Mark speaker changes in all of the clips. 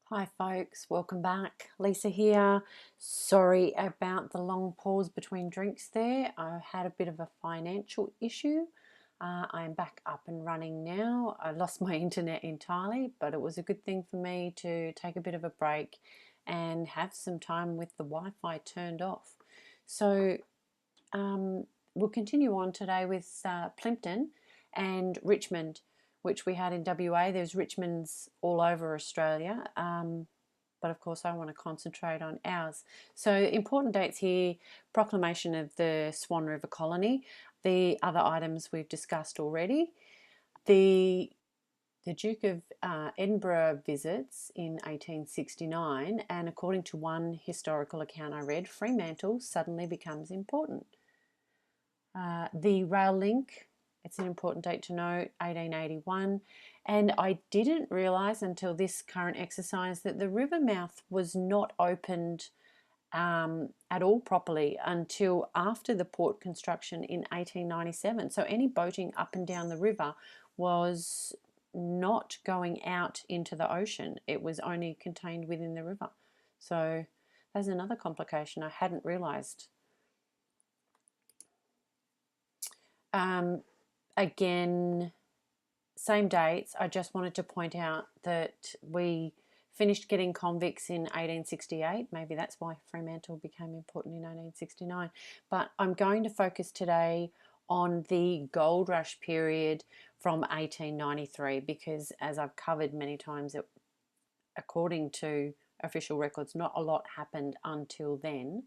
Speaker 1: Hi folks, welcome back. Lisa here. Sorry about the long pause between drinks there. I had a bit of a financial issue. I'm back up and running now. I lost my internet entirely, but it was a good thing for me to take a bit of a break and have some time with the Wi-Fi turned off. So we'll continue on today with Plympton and Richmond, which we had in WA. There's Richmonds all over Australia, but of course I want to concentrate on ours. So important dates here: proclamation of the Swan River Colony. The other items we've discussed already. The Duke of Edinburgh visits in 1869, and according to one historical account I read, Fremantle suddenly becomes important. The rail link, it's an important date to note, 1881. And I didn't realise until this current exercise that the river mouth was not opened at all properly until after the port construction in 1897. So any boating up and down the river was not going out into the ocean. It was only contained within the river. So that's another complication I hadn't realised. Again, same dates. I just wanted to point out that we finished getting convicts in 1868. Maybe that's why Fremantle became important in 1869. But I'm going to focus today on the gold rush period from 1893 because, as I've covered many times, according to official records, not a lot happened until then.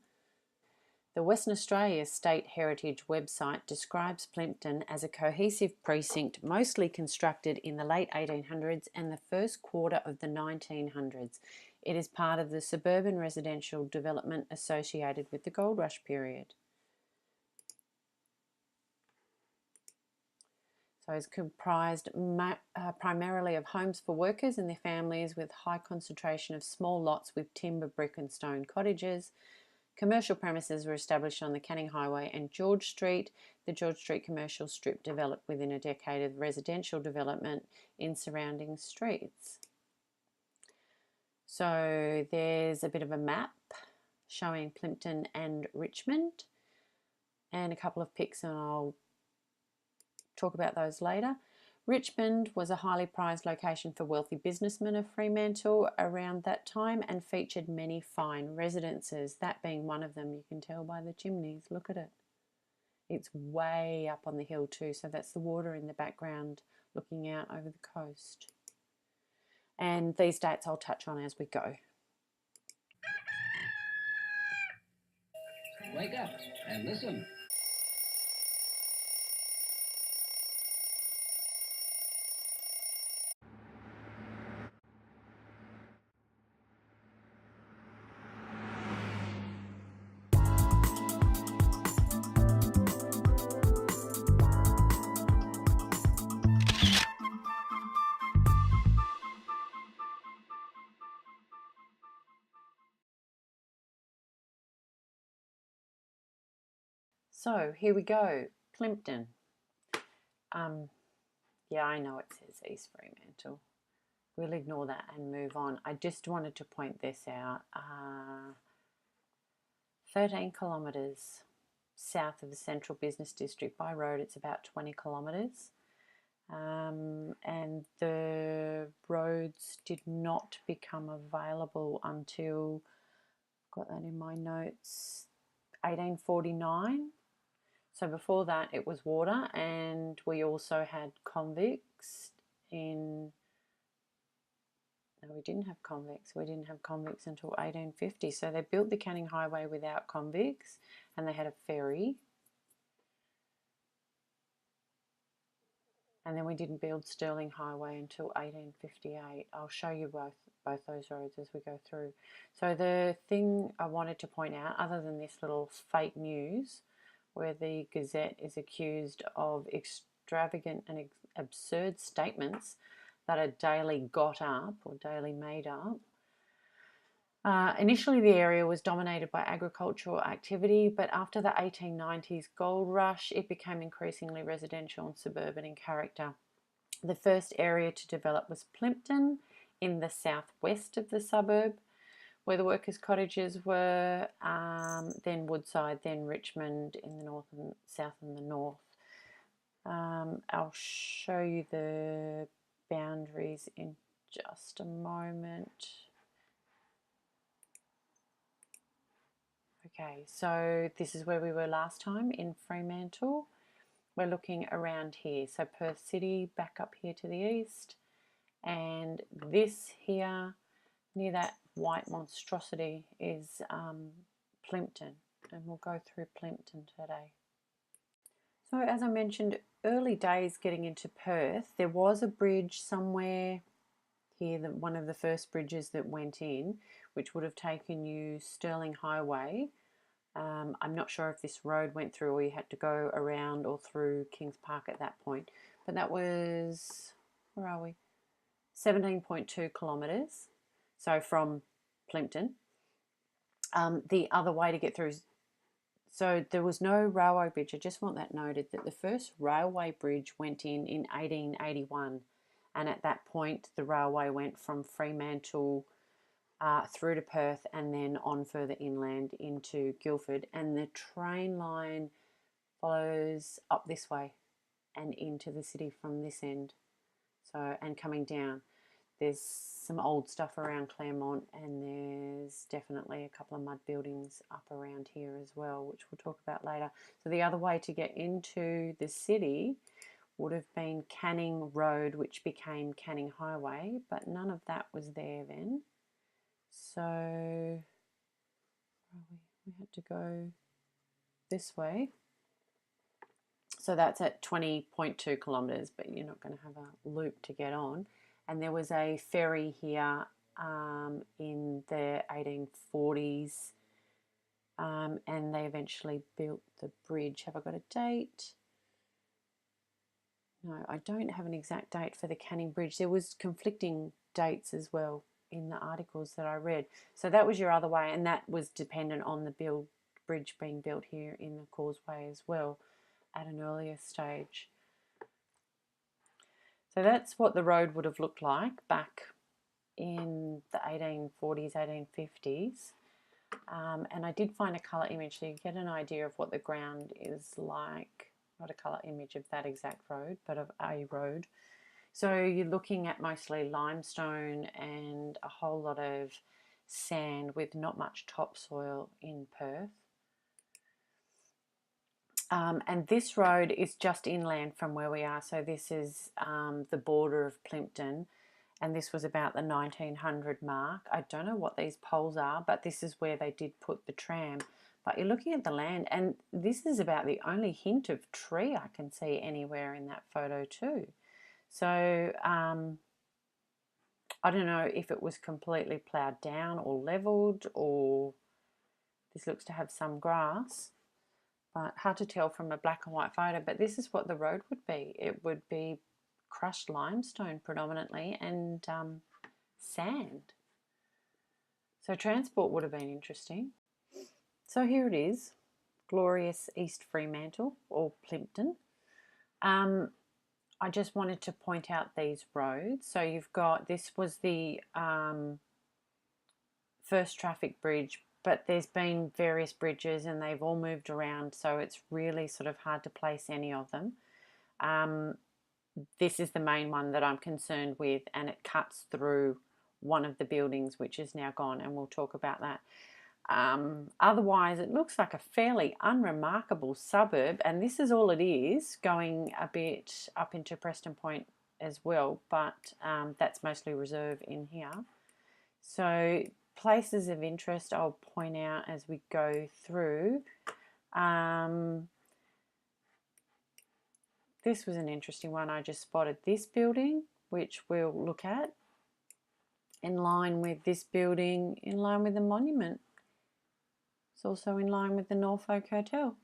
Speaker 1: The Western Australia State Heritage website describes Plympton as a cohesive precinct mostly constructed in the late 1800s and the first quarter of the 1900s. It is part of the suburban residential development associated with the gold rush period. So it's comprised primarily of homes for workers and their families with high concentration of small lots with timber, brick and stone cottages. Commercial premises were established on the Canning Highway and Gorge Street. The Gorge Street commercial strip developed within a decade of residential development in surrounding streets. So there's a bit of a map showing Plympton and Richmond and a couple of pics, and I'll talk about those later. Richmond was a highly prized location for wealthy businessmen of Fremantle around that time and featured many fine residences, that being one of them. You can tell by the chimneys, look at it. It's way up on the hill too, so that's the water in the background looking out over the coast. And these dates I'll touch on as we go.
Speaker 2: Wake up and listen.
Speaker 1: So here we go, Plympton. Yeah, I know it says East Fremantle. We'll ignore that and move on. I just wanted to point this out. 13 kilometres south of the Central Business District by road. It's about 20 kilometres. And the roads did not become available until, got that in my notes, 1849. So before that it was water, and we also had convicts in, no, we didn't have convicts. We didn't have convicts until 1850. So they built the Canning Highway without convicts, and they had a ferry. And then we didn't build Stirling Highway until 1858. I'll show you both those roads as we go through. So the thing I wanted to point out, other than this little fake news, where the Gazette is accused of extravagant and absurd statements that are daily got up or daily made up. Initially, the area was dominated by agricultural activity, but after the 1890s gold rush, it became increasingly residential and suburban in character. The first area to develop was Plympton in the southwest of the suburb where the workers' cottages were, then Woodside, then Richmond in the north and south and the north. I'll show you the boundaries in just a moment. Okay, so this is where we were last time in Fremantle. We're looking around here, so Perth City back up here to the east, and this here near that white monstrosity is Plympton, and we'll go through Plympton today. So as I mentioned, early days getting into Perth, there was a bridge somewhere here, one of the first bridges that went in, which would have taken you Stirling Highway. I'm not sure if this road went through or you had to go around or through Kings Park at that point, but that was, where are we? 17.2 kilometres, so from Plympton. The other way to get through, so there was no railway bridge. I just want that noted, that the first railway bridge went in 1881, and at that point the railway went from Fremantle through to Perth and then on further inland into Guildford, and the train line follows up this way and into the city from this end. So, and coming down, there's some old stuff around Claremont, and there's definitely a couple of mud buildings up around here as well, which we'll talk about later. So the other way to get into the city would have been Canning Road, which became Canning Highway, but none of that was there then. So we had to go this way. So that's at 20.2 kilometres, but you're not going to have a loop to get on. And there was a ferry here in the 1840s, and they eventually built the bridge. Have I got a date? No, I don't have an exact date for the Canning Bridge. There was conflicting dates as well in the articles that I read. So that was your other way, and that was dependent on the bridge being built here in the causeway as well at an earlier stage. So that's what the road would have looked like back in the 1840s, 1850s. And I did find a colour image so you get an idea of what the ground is like. Not a colour image of that exact road, but of a road. So you're looking at mostly limestone and a whole lot of sand with not much topsoil in Perth. And this road is just inland from where we are. So this is the border of Plympton, and this was about the 1900 mark. I don't know what these poles are, but this is where they did put the tram. But you're looking at the land, and this is about the only hint of tree I can see anywhere in that photo too. So I don't know if it was completely ploughed down or levelled, or this looks to have some grass, but hard to tell from a black and white photo. But this is what the road would be. It would be crushed limestone predominantly and sand. So transport would have been interesting. So here it is, glorious East Fremantle or Plympton. I just wanted to point out these roads. So you've got, this was the first traffic bridge, but there's been various bridges and they've all moved around, so it's really sort of hard to place any of them. This is the main one that I'm concerned with, and it cuts through one of the buildings which is now gone, and we'll talk about that. Otherwise, it looks like a fairly unremarkable suburb, and this is all it is, going a bit up into Preston Point as well, but that's mostly reserve in here. So places of interest I'll point out as we go through. This was an interesting one. I just spotted this building, which we'll look at, in line with this building, in line with the monument. It's also in line with the Norfolk Hotel,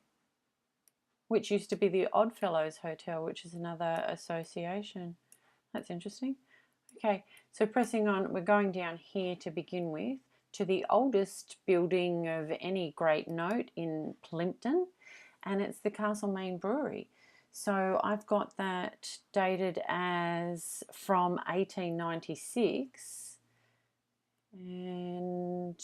Speaker 1: which used to be the Oddfellows Hotel, which is another association. That's interesting. Okay, so pressing on, we're going down here to begin with to the oldest building of any great note in Plympton, and it's the Castlemaine Brewery. So I've got that dated as from 1896. and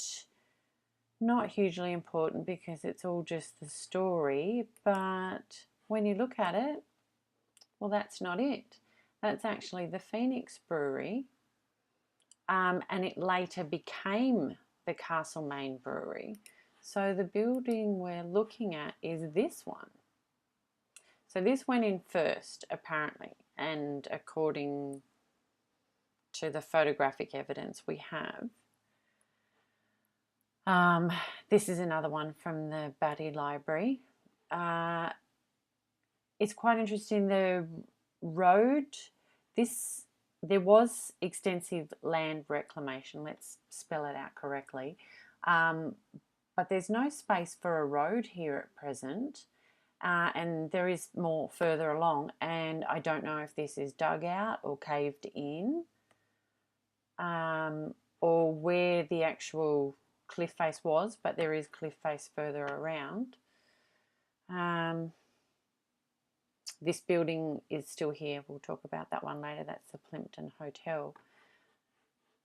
Speaker 1: not hugely important because it's all just the story, but when you look at it, well, that's not it. That's actually the Phoenix Brewery, and it later became the Castlemaine Brewery. So the building we're looking at is this one. So this went in first, apparently, and according to the photographic evidence we have. This is another one from the Batty Library. It's quite interesting, the road, there was extensive land reclamation, let's spell it out correctly, but there's no space for a road here at present, and there is more further along, and I don't know if this is dug out or caved in, or where the actual cliff face was, but there is cliff face further around. This building is still here. We'll talk about that one later. That's the Plympton Hotel.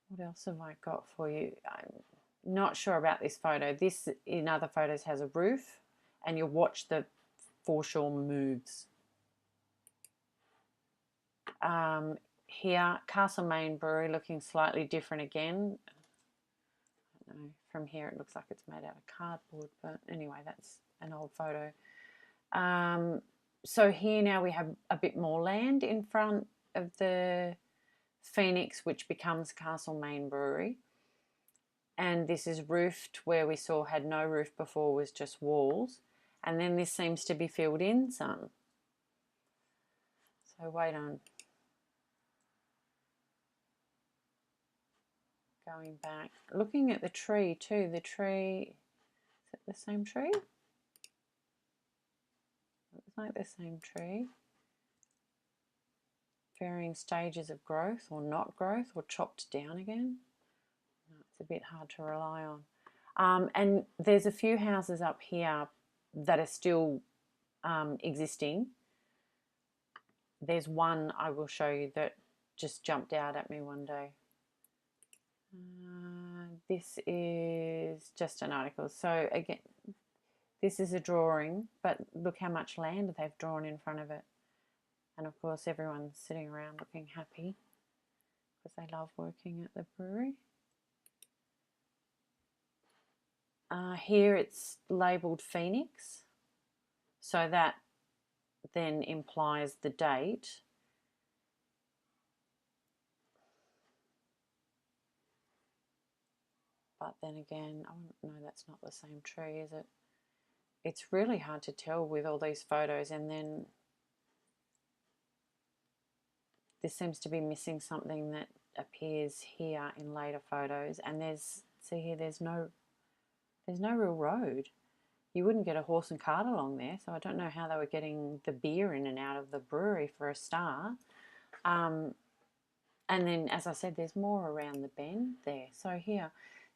Speaker 1: What else have I got for you? I'm not sure about this photo. This, in other photos, has a roof, and you'll watch the foreshore moves. Here, Castlemaine Brewery, looking slightly different again. I don't know, from here it looks like it's made out of cardboard, but anyway, that's an old photo. So here now we have a bit more land in front of the Phoenix, which becomes Castlemaine Brewery. And this is roofed, where we saw had no roof before, was just walls. And then this seems to be filled in some. So wait on. Going back, looking at the tree too. The tree, is it the same tree? It's like the same tree. Varying stages of growth or not growth, or chopped down again. No, it's a bit hard to rely on. And there's a few houses up here that are still existing. There's one I will show you that just jumped out at me one day. This is just an article. So again, this is a drawing, but look how much land they've drawn in front of it. And of course everyone's sitting around looking happy because they love working at the brewery. Here it's labelled Phoenix, so that then implies the date. But then again, no, that's not the same tree, is it? It's really hard to tell with all these photos, and then this seems to be missing something that appears here in later photos. And see here, there's no real road. You wouldn't get a horse and cart along there, so I don't know how they were getting the beer in and out of the brewery for a start. And then, as I said, there's more around the bend there. So here,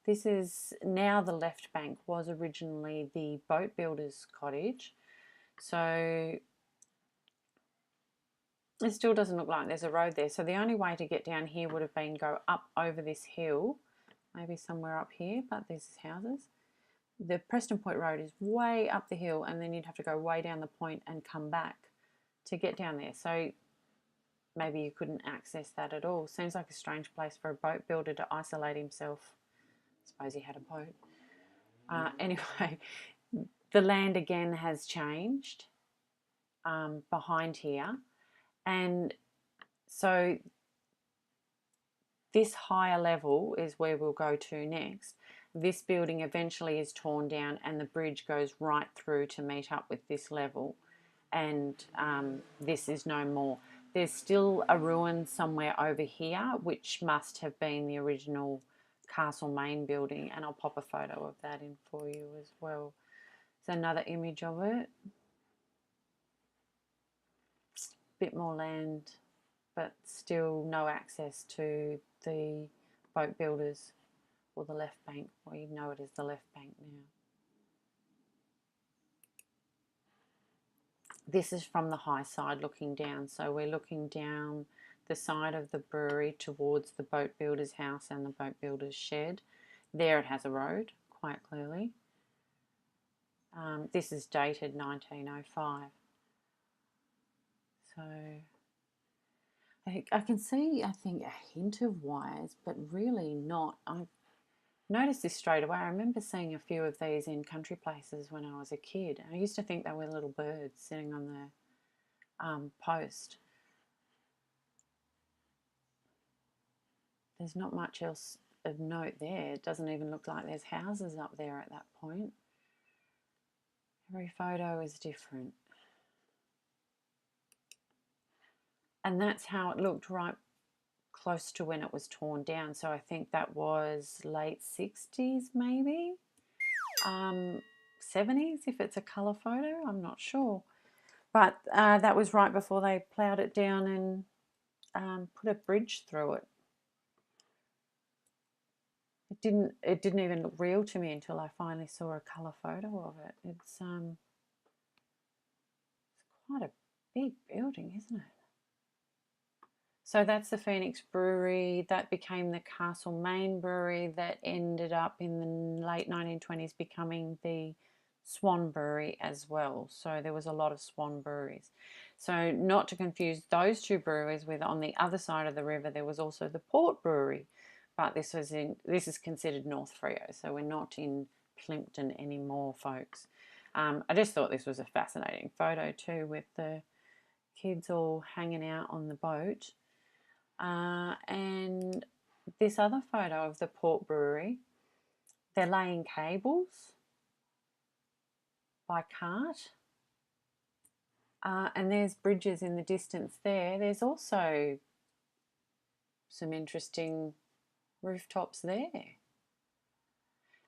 Speaker 1: this is now the left bank, was originally the boat builder's cottage. So it still doesn't look like there's a road there. So the only way to get down here would have been go up over this hill, maybe somewhere up here, but there's houses. The Preston Point Road is way up the hill, and then you'd have to go way down the point and come back to get down there. So maybe you couldn't access that at all. Seems like a strange place for a boat builder to isolate himself. I suppose he had a boat. Anyway, the land again has changed behind here. And so this higher level is where we'll go to next. This building eventually is torn down, and the bridge goes right through to meet up with this level, and this is no more. There's still a ruin somewhere over here, which must have been the original Castlemaine building, and I'll pop a photo of that in for you as well. It's another image of it. Bit more land, but still no access to the boat builders or the left bank. Well, you know it is the left bank now. This is from the high side looking down. So we're looking down the side of the brewery towards the boat builder's house and the boat builder's shed. There it has a road, quite clearly. This is dated 1905. So I can see, I think, a hint of wires, but really not. I noticed this straight away. I remember seeing a few of these in country places when I was a kid. I used to think they were little birds sitting on the post. There's not much else of note there. It doesn't even look like there's houses up there at that point. Every photo is different. And that's how it looked right close to when it was torn down. So I think that was late 60s maybe, 70s if it's a colour photo, I'm not sure. But that was right before they ploughed it down and put a bridge through it. It didn't even look real to me until I finally saw a colour photo of it. It's quite a big building, isn't it? So that's the Phoenix Brewery. That became the Castlemaine Brewery that ended up in the late 1920s becoming the Swan Brewery as well. So there was a lot of Swan breweries. So not to confuse those two breweries with, on the other side of the river there was also the Port Brewery, but this is considered North Freo, so we're not in Plympton anymore, folks. I just thought this was a fascinating photo too, with the kids all hanging out on the boat. And this other photo of the Port Brewery, they're laying cables by cart. And there's bridges in the distance there. There's also some interesting rooftops there.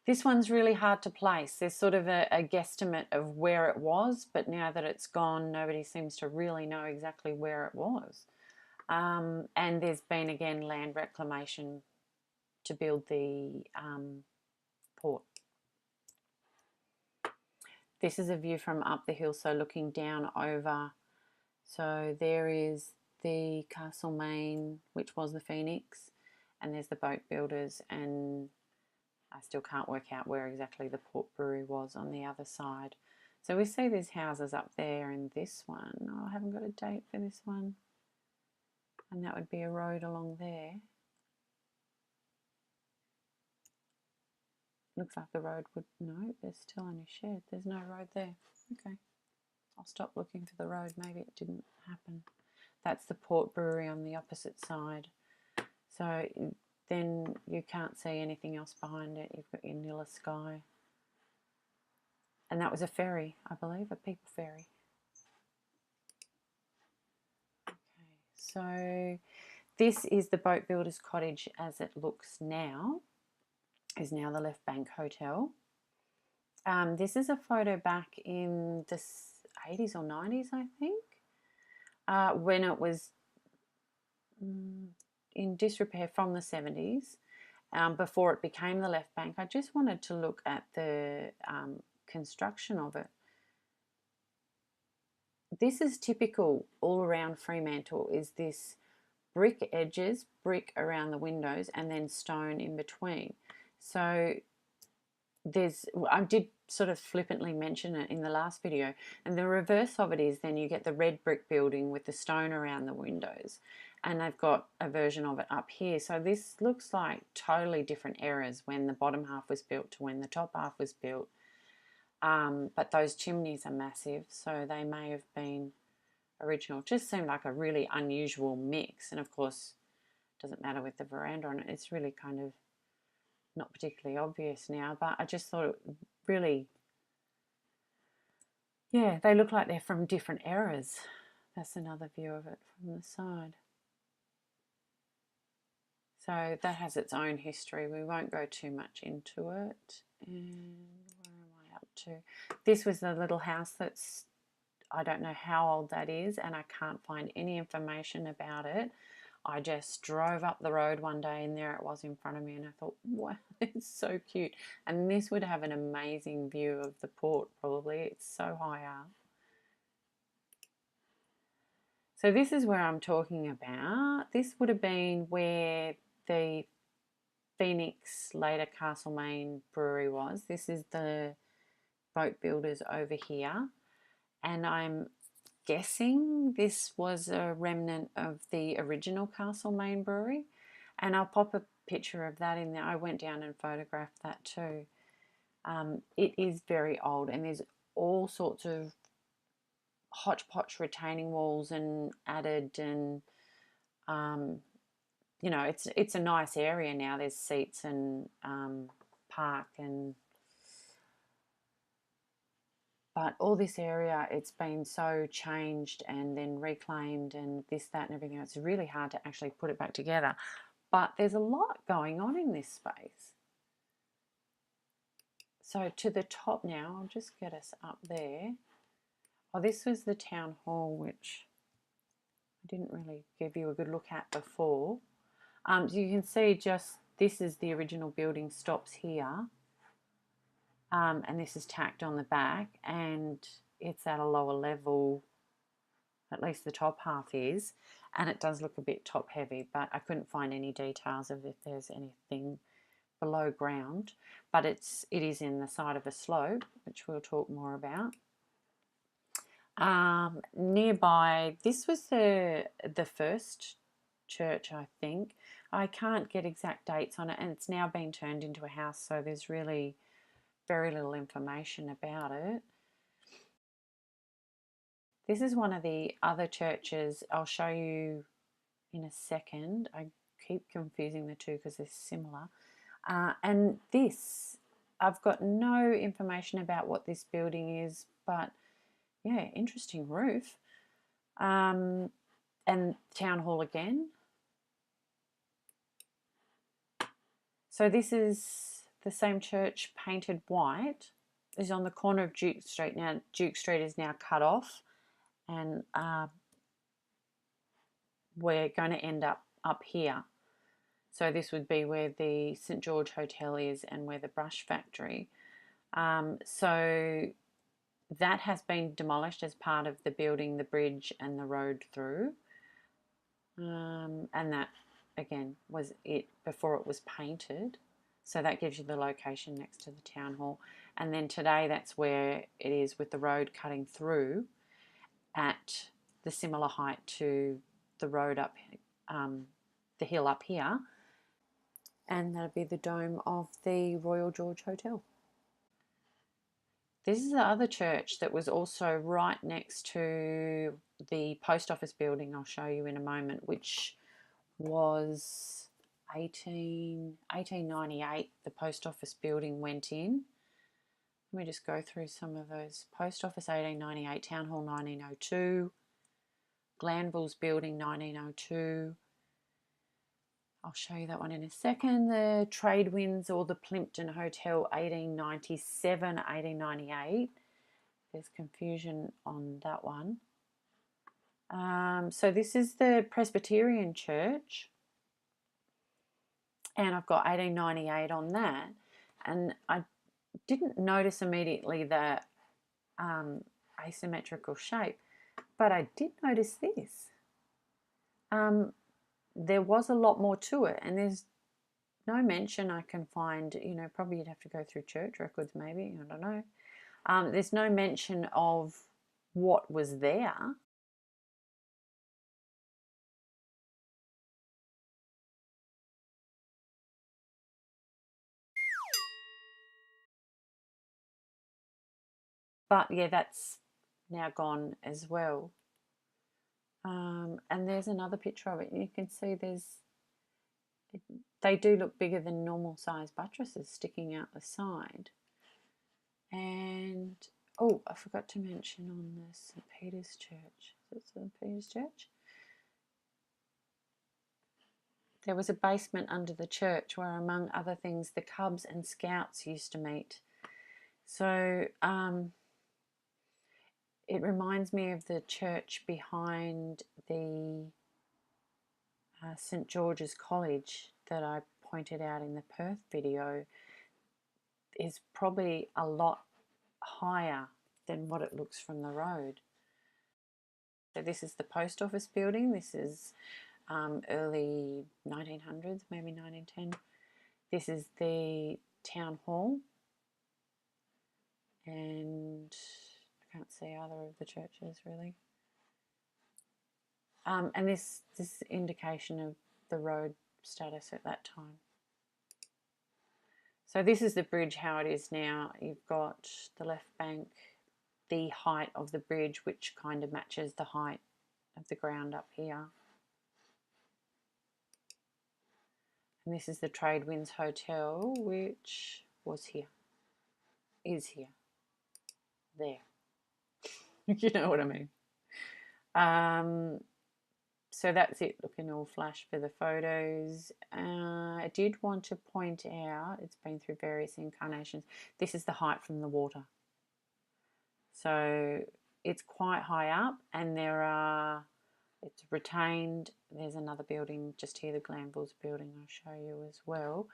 Speaker 1: This one's really hard to place. There's sort of a guesstimate of where it was, but now that it's gone, nobody seems to really know exactly where it was. And there's been, again, land reclamation to build the port. This is a view from up the hill, so looking down over. So there is the Castlemaine, which was the Phoenix, and there's the boat builders, and I still can't work out where exactly the Port Brewery was on the other side. So we see there's houses up there in this one. Oh, I haven't got a date for this one. And that would be a road along there. Looks like the road would, no, there's still only shed. There's no road there. Okay, I'll stop looking for the road. Maybe it didn't happen. That's the Port Brewery on the opposite side. So then you can't see anything else behind it. You've got your Nilla Sky. And that was a ferry, I believe, a people ferry. Okay, so this is the boat builder's cottage as it looks now. Is now the Left Bank Hotel. This is a photo back in the 80s or 90s, I think, when it was in disrepair from the 70s, before it became the Left Bank. I just wanted to look at the construction of it. This is typical all around Fremantle, is this brick edges, brick around the windows, and then stone in between. So I did sort of flippantly mention it in the last video, and the reverse of it is then you get the red brick building with the stone around the windows, and I've got a version of it up here. So this looks like totally different eras, when the bottom half was built to when the top half was built. But those chimneys are massive, so they may have been original. It just seemed like a really unusual mix, and of course it doesn't matter with the veranda on it. It's really kind of not particularly obvious now, but I just thought it really, yeah, they look like they're from different eras. That's another view of it from the side. So that has its own history. We won't go too much into it. And where am I up to? This was the little house that's, I don't know how old that is, and I can't find any information about it. I just drove up the road one day and there it was in front of me, and I thought, wow, it's so cute. And this would have an amazing view of the port, probably. It's so high up. So this is where I'm talking about. This would have been where the Phoenix, later Castlemaine Brewery was. This is the boat builders over here. And I'm guessing this was a remnant of the original Castlemaine Brewery. And I'll pop a picture of that in there. I went down and photographed that too. It is very old, and there's all sorts of hodgepodge retaining walls and added, and you know, it's a nice area now. There's seats and park, and but all this area, it's been so changed and then reclaimed and this, that, and everything. It's really hard to actually put it back together. But there's a lot going on in this space. So to the top now, I'll just get us up there. Oh, this was the town hall, which I didn't really give you a good look at before. So you can see just this is the original building, stops here. And this is tacked on the back, and it's at a lower level, at least the top half is, and it does look a bit top heavy, but I couldn't find any details of if there's anything below ground. But it is in the side of a slope, which we'll talk more about. Nearby, this was the first church, I think. I can't get exact dates on it, and it's now been turned into a house, so there's really very little information about it. This is one of the other churches. I'll show you in a second. I keep confusing the two because they're similar. And this, I've got no information about what this building is, but yeah, interesting roof. And town hall again. So this is the same church painted white. Is on the corner of Duke Street. Now Duke Street is now cut off, and we're going to end up here. So this would be where the St George Hotel is and where the brush factory. So that has been demolished as part of the building the bridge and the road through. And that, again, was it before it was painted. So that gives you the location next to the town hall. And then today that's where it is, with the road cutting through at the similar height to the road up, the hill up here. And that'll be the dome of the Royal George Hotel. This is the other church that was also right next to the post office building I'll show you in a moment, which was 1898. The post office building went in. Let me just go through some of those. Post office 1898, town hall 1902, Glanville's building 1902. I'll show you that one in a second. The Trade Winds or the Plympton Hotel 1897, 1898. There's confusion on that one. So this is the Presbyterian Church, and I've got 1898 on that. And I didn't notice immediately the asymmetrical shape, but I did notice this. There was a lot more to it, and there's no mention I can find. You know, probably you'd have to go through church records, maybe, I don't know. There's no mention of what was there. But yeah, that's now gone as well. And there's another picture of it. You can see they do look bigger than normal size buttresses sticking out the side. And oh, I forgot to mention on the St Peter's Church. Is it St Peter's Church? There was a basement under the church where, among other things, the Cubs and Scouts used to meet. So it reminds me of the church behind the St George's College that I pointed out in the Perth video. Is probably a lot higher than what it looks from the road. So this is the post office building. This is early 1900s, maybe 1910. This is the town hall, and I can't see either of the churches really. And this indication of the road status at that time. So this is the bridge how it is now. You've got the left bank, the height of the bridge, which kind of matches the height of the ground up here. And this is the Trade Winds Hotel, which was here, is here, there. You know what I mean. So that's it, looking all flash for the photos. I did want to point out, it's been through various incarnations, this is the height from the water. So it's quite high up, and it's retained. There's another building just here, the Glanvilles building, I'll show you as well.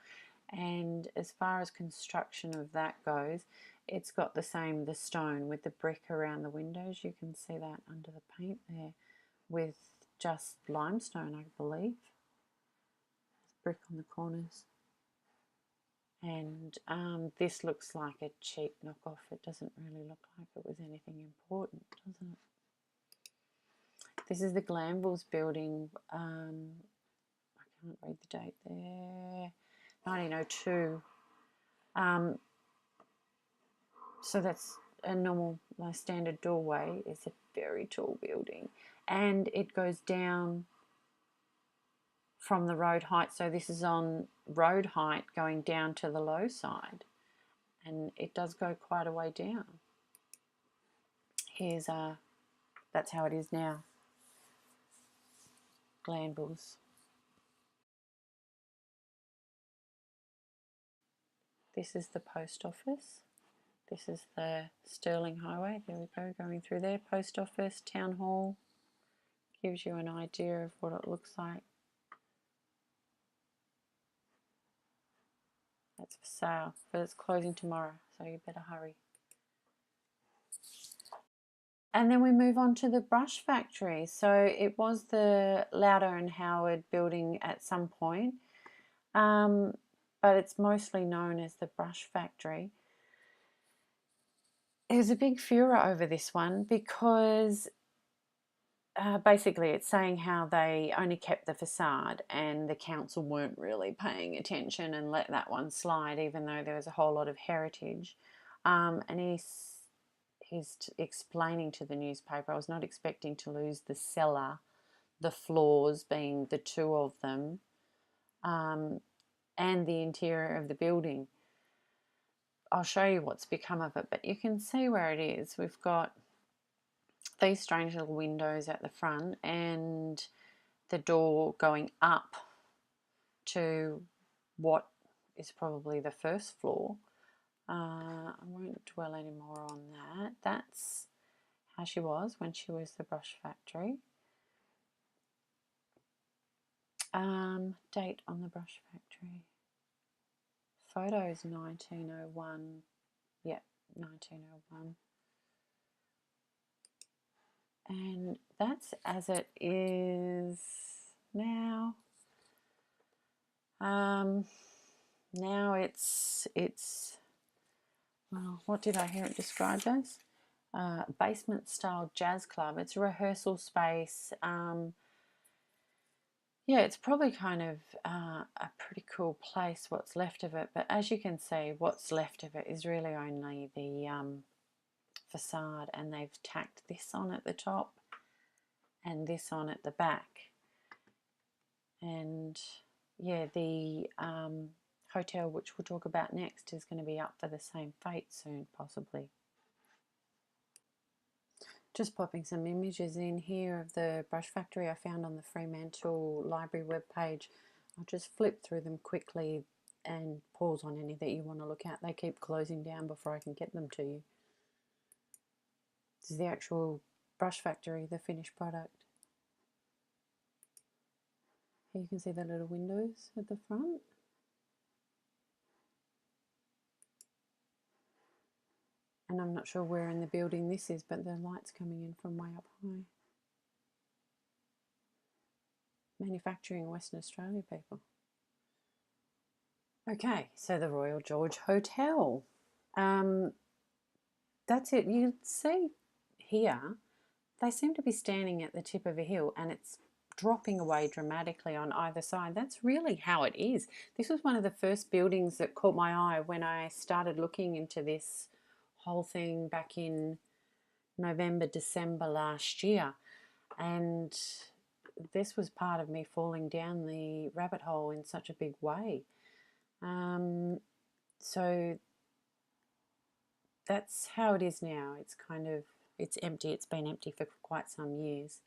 Speaker 1: And as far as construction of that goes, it's got the stone with the brick around the windows. You can see that under the paint there, with just limestone, I believe. There's brick on the corners. And this looks like a cheap knockoff. It doesn't really look like it was anything important, doesn't it? This is the Glanvilles building. I can't read the date there. 1902. So that's a normal, standard doorway. It's a very tall building, and it goes down from the road height. So this is on road height going down to the low side, and it does go quite a way down. Here's that's how it is now. Glanvilles. This is the post office. This is the Stirling Highway. There we go, going through there. Post office, town hall. Gives you an idea of what it looks like. That's for sale, but it's closing tomorrow, so you better hurry. And then we move on to the brush factory. So it was the Lauder and Howard building at some point, but it's mostly known as the brush factory. There's a big furor over this one because basically it's saying how they only kept the facade and the council weren't really paying attention and let that one slide, even though there was a whole lot of heritage. And he's explaining to the newspaper, I was not expecting to lose the cellar, the floors being the two of them, and the interior of the building. I'll show you what's become of it, but you can see where it is. We've got these strange little windows at the front and the door going up to what is probably the first floor. I won't dwell any more on that. That's how she was when she was the brush factory. Date on the brush factory. Photos 1901. Yep, 1901. And that's as it is now. Now it's well, what did I hear it described as? Basement style jazz club. It's a rehearsal space. Yeah, it's probably kind of a pretty cool place, what's left of it. But as you can see, what's left of it is really only the facade, and they've tacked this on at the top and this on at the back. And yeah, the hotel, which we'll talk about next, is going to be up for the same fate soon, possibly. Just popping some images in here of the brush factory I found on the Fremantle Library webpage. I'll just flip through them quickly and pause on any that you want to look at. They keep closing down before I can get them to you. This is the actual brush factory, the finished product. Here you can see the little windows at the front. And I'm not sure where in the building this is, but the light's coming in from way up high. manufacturing in Western Australia, people. Okay, so the Royal George Hotel. That's it. You see here, they seem to be standing at the tip of a hill and it's dropping away dramatically on either side. That's really how it is. This was one of the first buildings that caught my eye when I started looking into this whole thing back in November, December last year. And this was part of me falling down the rabbit hole in such a big way. So that's how it is now. It's kind of, it's empty. It's been empty for quite some years.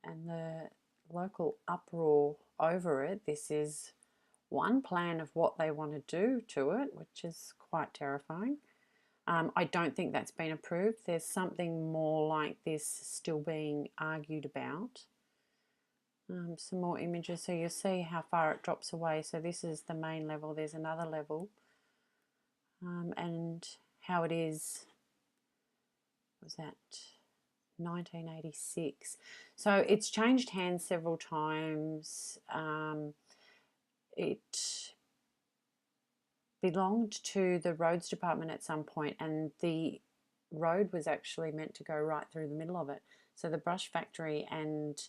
Speaker 1: And the local uproar over it, this is one plan of what they want to do to it, which is quite terrifying. I don't think that's been approved. There's something more like this still being argued about. Some more images, so you'll see how far it drops away. So this is the main level, there's another level, and how it is, was that 1986? So it's changed hands several times. It belonged to the roads department at some point, and the road was actually meant to go right through the middle of it. So the brush factory and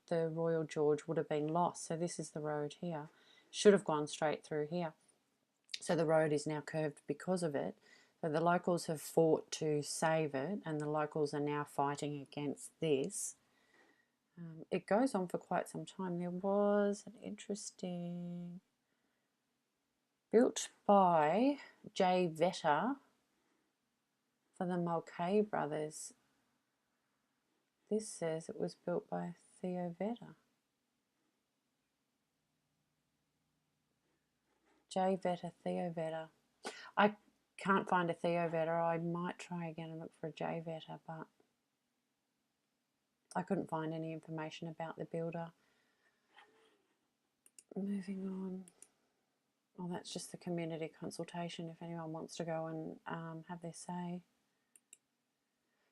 Speaker 1: the Royal George would have been lost. So this is the road here. Should have gone straight through here. So the road is now curved because of it. So the locals have fought to save it, and the locals are now fighting against this. It goes on for quite some time. There was an interesting, built by J. Vetter for the Mulcahy brothers. This says it was built by Theo Vetter. J. Vetter, Theo Vetter. I can't find a Theo Vetter. I might try again and look for a J. Vetter, but I couldn't find any information about the builder. Moving on. Oh, that's just the community consultation if anyone wants to go and have their say.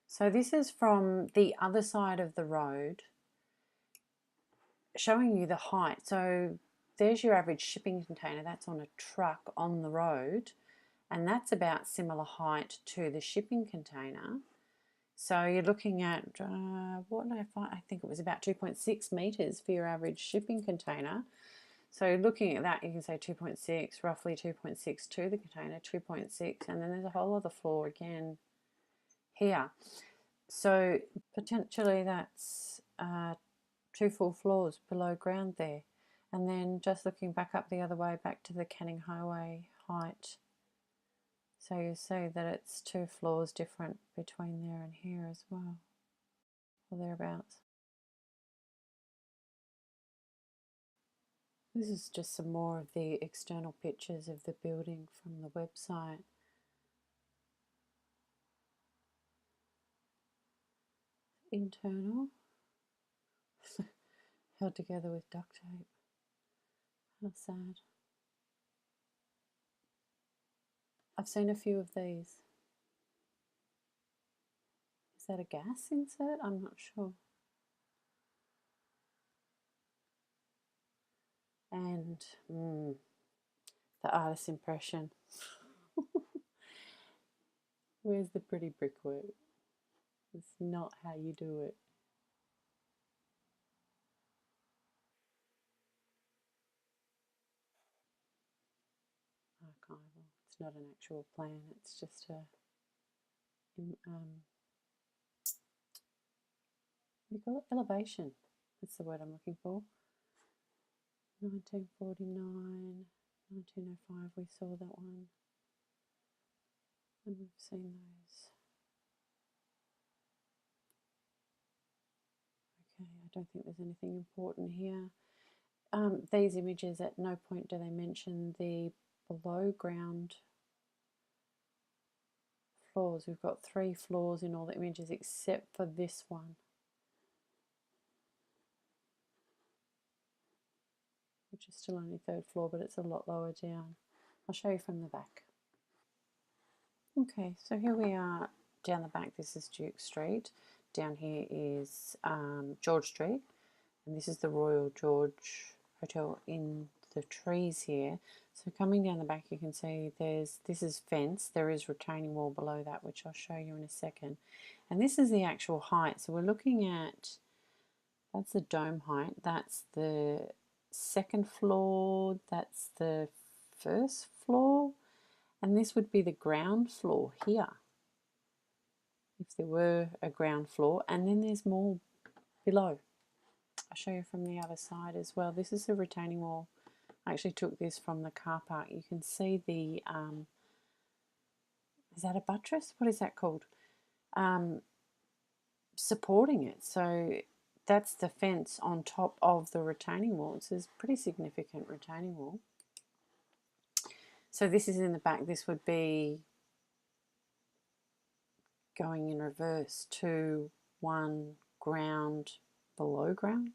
Speaker 1: So this is from the other side of the road, showing you the height. So there's your average shipping container. That's on a truck on the road, and that's about similar height to the shipping container. So you're looking at, what did I find? I think it was about 2.6 metres for your average shipping container. So looking at that, you can say 2.6, roughly 2.6 to the container, 2.6, and then there's a whole other floor again here. So potentially that's 2 full floors below ground there. And then just looking back up the other way, back to the Canning Highway height. So you see that it's 2 floors different between there and here as well, or thereabouts. This is just some more of the external pictures of the building from the website. Internal, held together with duct tape. How sad. I've seen a few of these. Is that a gas insert? I'm not sure. And the artist's impression. Where's the pretty brickwork? It's not how you do it. Archival. It's not an actual plan. It's just a what do you call it? Elevation. That's the word I'm looking for. 1949, 1905. We saw that one, and we've seen those. Okay, I don't think there's anything important here. These images, at no point do they mention the below ground floors. We've got 3 floors in all the images except for this one, which is still only 3rd floor, but it's a lot lower down. I'll show you from the back. Okay, so here we are down the back. This is Duke Street. down here is George Street, and this is the Royal George Hotel in the trees here. So coming down the back, you can see this is fence. There is retaining wall below that, which I'll show you in a second. And this is the actual height. So we're looking at, that's the dome height. That's the second floor. That's the first floor. And this would be the ground floor here, if there were a ground floor. And then there's more below. I'll show you from the other side as well. This is the retaining wall. I actually took this from the car park. You can see the, is that a buttress? What is that called? Supporting it. So that's the fence on top of the retaining wall. It's a pretty significant retaining wall. So this is in the back. This would be going in reverse to one ground below ground.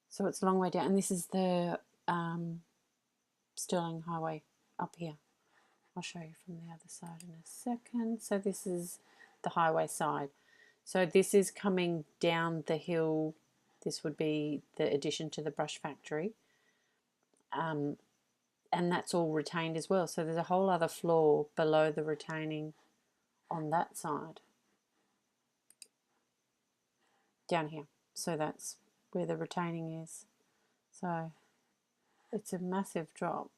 Speaker 1: So it's a long way down, and this is the Stirling Highway up here. I'll show you from the other side in a second. So this is the highway side. So this is coming down the hill. This would be the addition to the brush factory. And that's all retained as well. So there's a whole other floor below the retaining on that side. Down here. So that's where the retaining is. So it's a massive drop.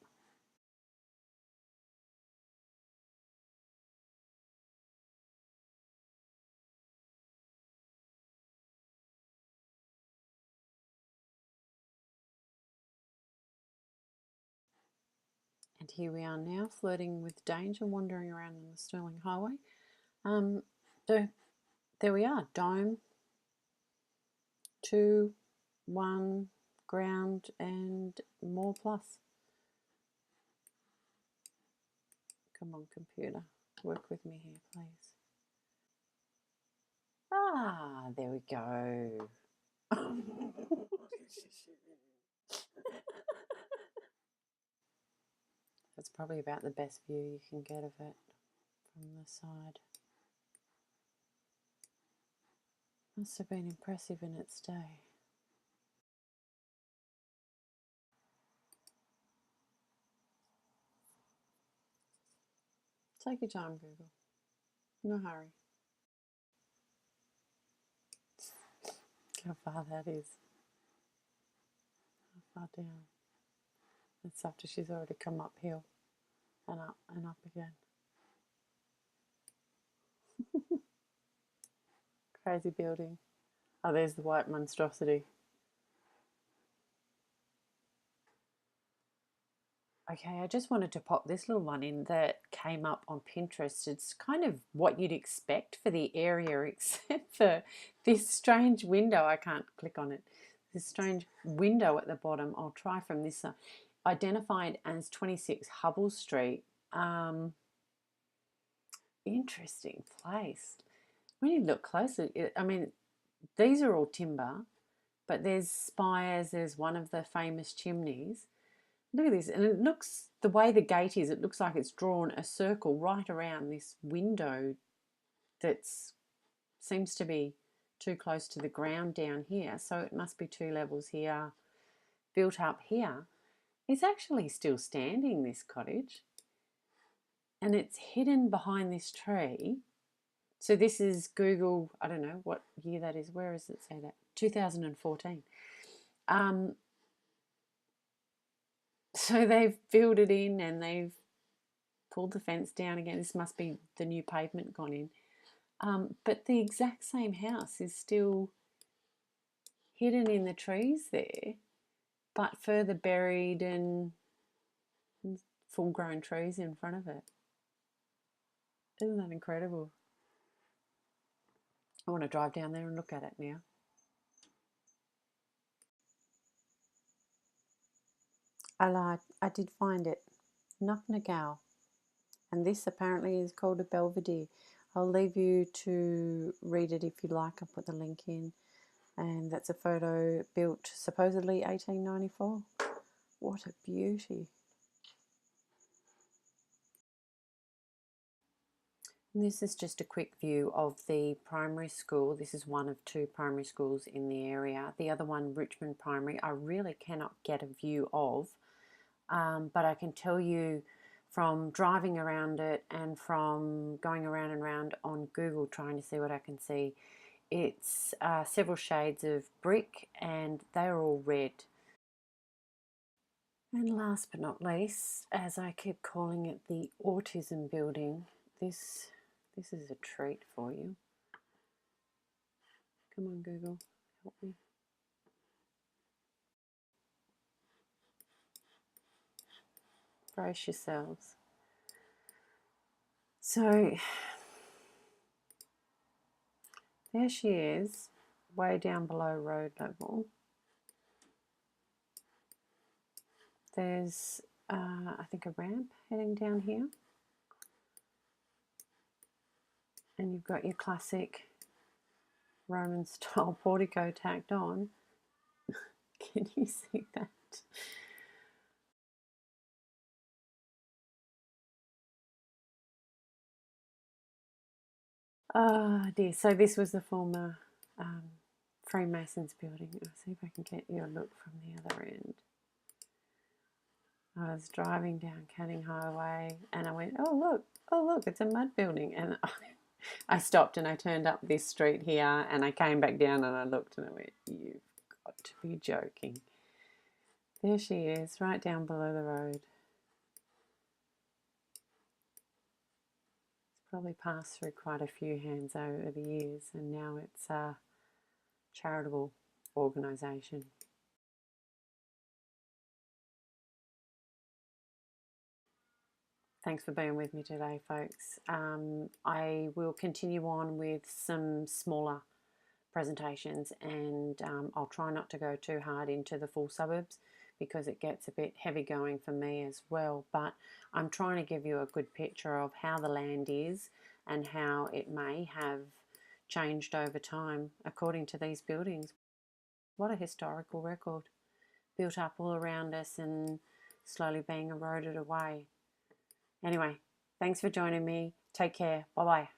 Speaker 1: And here we are now, flirting with danger, wandering around on the Stirling Highway. There we are, dome, 2, 1, ground, and more plus. Come on, computer, work with me here, please. Ah, there we go. That's probably about the best view you can get of it from the side. Must have been impressive in its day. Take your time, Google. No hurry. How far that is. How far down. That's after she's already come uphill and up again. Crazy building. Oh, there's the white monstrosity. Okay, I just wanted to pop this little one in that came up on Pinterest. It's kind of what you'd expect for the area, except for this strange window. I can't click on it. This strange window at the bottom. I'll try from this side. Identified as 26 Hubbell Street. Interesting place. When you look closely, I mean, these are all timber, but there's spires. There's one of the famous chimneys. Look at this, and it looks, the way the gate is, it looks like it's drawn a circle right around this window that seems to be too close to the ground down here. So it must be 2 levels here, built up here. It's actually still standing, this cottage, and it's hidden behind this tree. So this is Google, I don't know what year that is. Where does it say that? 2014. So they've filled it in and they've pulled the fence down again. This must be the new pavement gone in. But the exact same house is still hidden in the trees there, but further buried and full-grown trees in front of it. Isn't that incredible? I want to drive down there and look at it now. I lied. I did find it. Knocknagow. And this apparently is called a Belvedere. I'll leave you to read it if you like. I'll put the link in. And that's a photo built supposedly 1894. What a beauty. This is just a quick view of the primary school. This is one of 2 primary schools in the area. The other one, Richmond Primary, I really cannot get a view of, but I can tell you from driving around it and from going around and around on Google trying to see what I can see, it's several shades of brick and they're all red. And last but not least, as I keep calling it, the autism building, this is a treat for you. Come on, Google, help me. Brace yourselves. So there she is, way down below road level. There's, I think, a ramp heading down here. And you've got your classic Roman style portico tacked on. Can you see that? Oh dear, so this was the former Freemasons building. I'll see if I can get you a look from the other end. I was driving down Canning Highway and I went, oh look, it's a mud building. And I stopped and I turned up this street here and I came back down and I looked and I went, you've got to be joking. There she is, right down below the road. It's probably passed through quite a few hands over the years and now it's a charitable organisation. Thanks for being with me today, folks. I will continue on with some smaller presentations and I'll try not to go too hard into the full suburbs because it gets a bit heavy going for me as well, but I'm trying to give you a good picture of how the land is and how it may have changed over time according to these buildings. What a historical record, built up all around us and slowly being eroded away. Anyway, thanks for joining me. Take care. Bye-bye.